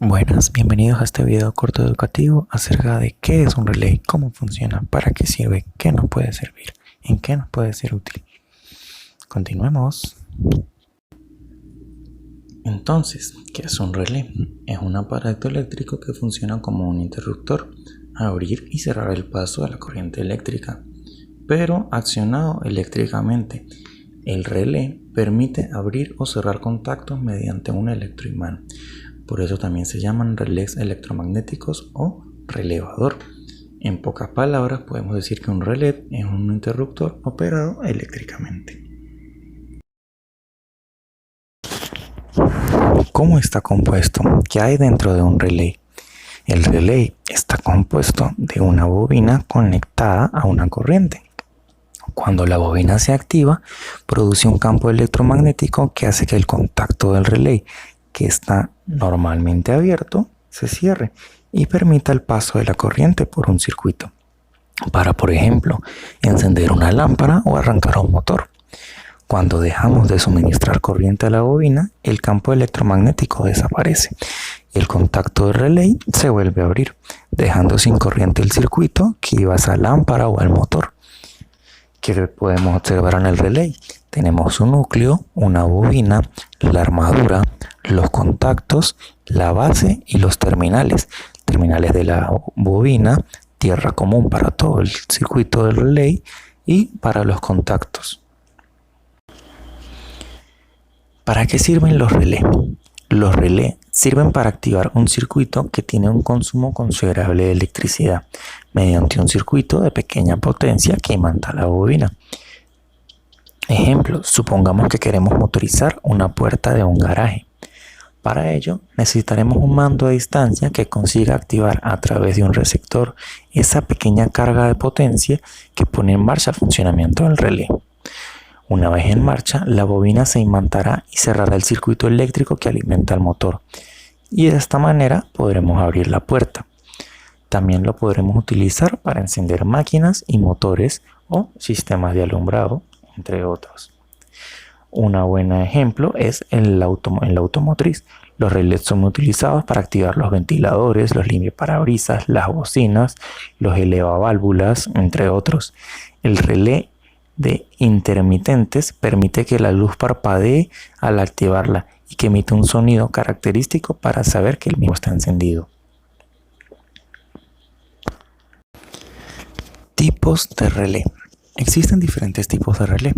Buenas, bienvenidos a este video corto educativo acerca de qué es un relé, cómo funciona, para qué sirve, qué nos puede servir, en qué nos puede ser útil. Continuemos. Entonces, ¿qué es un relé? Es un aparato eléctrico que funciona como un interruptor, abrir y cerrar el paso de la corriente eléctrica, pero accionado eléctricamente. El relé permite abrir o cerrar contactos mediante un electroimán. Por eso también se llaman relés electromagnéticos o relevador. En pocas palabras, podemos decir que un relé es un interruptor operado eléctricamente. ¿Cómo está compuesto? ¿Qué hay dentro de un relé? El relé está compuesto de una bobina conectada a una corriente. Cuando la bobina se activa, produce un campo electromagnético que hace que el contacto del relé, que está normalmente abierto, se cierre y permita el paso de la corriente por un circuito para, por ejemplo, encender una lámpara o arrancar un motor. Cuando dejamos de suministrar corriente a la bobina, el campo electromagnético desaparece y el contacto del relé se vuelve a abrir, dejando sin corriente el circuito que iba a esa lámpara o al motor. ¿Qué podemos observar en el relé? Tenemos un núcleo, una bobina, la armadura, los contactos, la base y los terminales. Terminales de la bobina, tierra común para todo el circuito del relé y para los contactos. ¿Para qué sirven los relés? Los relés sirven para activar un circuito que tiene un consumo considerable de electricidad mediante un circuito de pequeña potencia que imanta la bobina. Ejemplo, supongamos que queremos motorizar una puerta de un garaje. Para ello necesitaremos un mando a distancia que consiga activar a través de un receptor esa pequeña carga de potencia que pone en marcha el funcionamiento del relé. Una vez en marcha, la bobina se imantará y cerrará el circuito eléctrico que alimenta el motor, y de esta manera podremos abrir la puerta. También lo podremos utilizar para encender máquinas y motores o sistemas de alumbrado, entre otros. Un buen ejemplo es en la automotriz. Los relés son utilizados para activar los ventiladores, los limpiaparabrisas, las bocinas, los elevaválvulas, entre otros. El relé de intermitentes permite que la luz parpadee al activarla y que emite un sonido característico para saber que el mismo está encendido. Tipos de relé. Existen diferentes tipos de relé.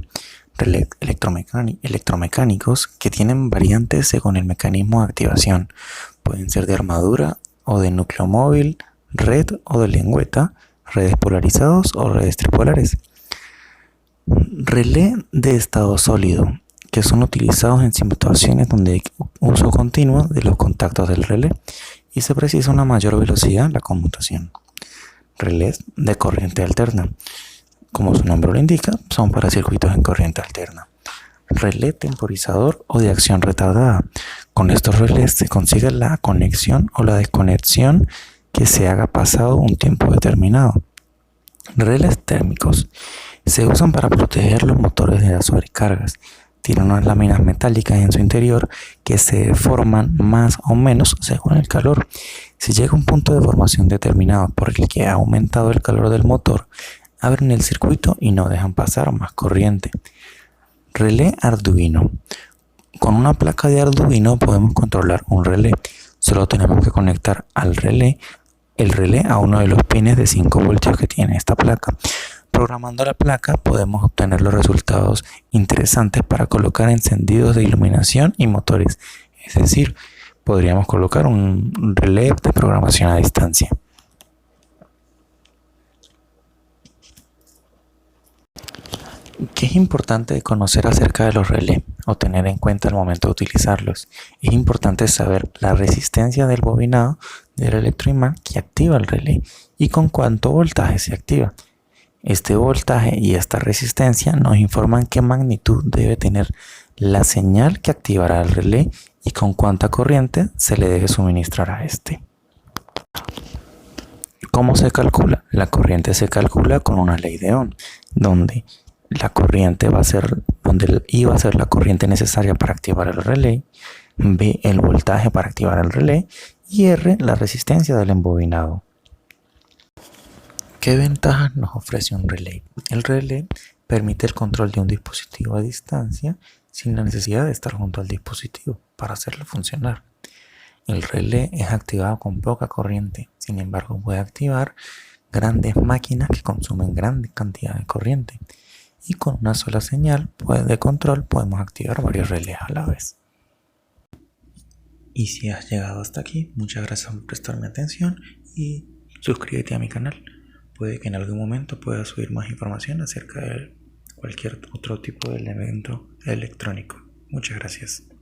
Relés electromecánicos que tienen variantes según el mecanismo de activación. Pueden ser de armadura o de núcleo móvil, red o de lengüeta, redes polarizados o redes tripolares. Relé de estado sólido, que son utilizados en situaciones donde hay uso continuo de los contactos del relé y se precisa una mayor velocidad en la conmutación. Relés de corriente alterna, como su nombre lo indica, son para circuitos en corriente alterna. Relé temporizador o de acción retardada. Con estos relés se consigue la conexión o la desconexión que se haga pasado un tiempo determinado. Relés térmicos. Se usan para proteger los motores de las sobrecargas. Tienen unas láminas metálicas en su interior que se deforman más o menos según el calor. Si llega a un punto de formación determinado por el que ha aumentado el calor del motor, abren el circuito y no dejan pasar más corriente. Relé Arduino. Con una placa de Arduino podemos controlar un relé. Solo tenemos que conectar el relé a uno de los pines de 5 voltios que tiene esta placa. Programando la placa podemos obtener los resultados interesantes para colocar encendidos de iluminación y motores. Es decir, podríamos colocar un relé de programación a distancia. ¿Qué es importante conocer acerca de los relés o tener en cuenta al momento de utilizarlos? Es importante saber la resistencia del bobinado del electroimán que activa el relé y con cuánto voltaje se activa. Este voltaje y esta resistencia nos informan qué magnitud debe tener la señal que activará el relé y con cuánta corriente se le debe suministrar a este. ¿Cómo se calcula? La corriente se calcula con una ley de Ohm, donde la corriente va a ser, donde I va a ser la corriente necesaria para activar el relé, B, el voltaje para activar el relé y R, la resistencia del embobinado. ¿Qué ventajas nos ofrece un relé? El relé permite el control de un dispositivo a distancia sin la necesidad de estar junto al dispositivo para hacerlo funcionar. El relé es activado con poca corriente, sin embargo puede activar grandes máquinas que consumen grandes cantidades de corriente y con una sola señal de control podemos activar varios relés a la vez. Y si has llegado hasta aquí, muchas gracias por prestarme atención y suscríbete a mi canal. Puede que en algún momento pueda subir más información acerca de cualquier otro tipo de elemento electrónico. Muchas gracias.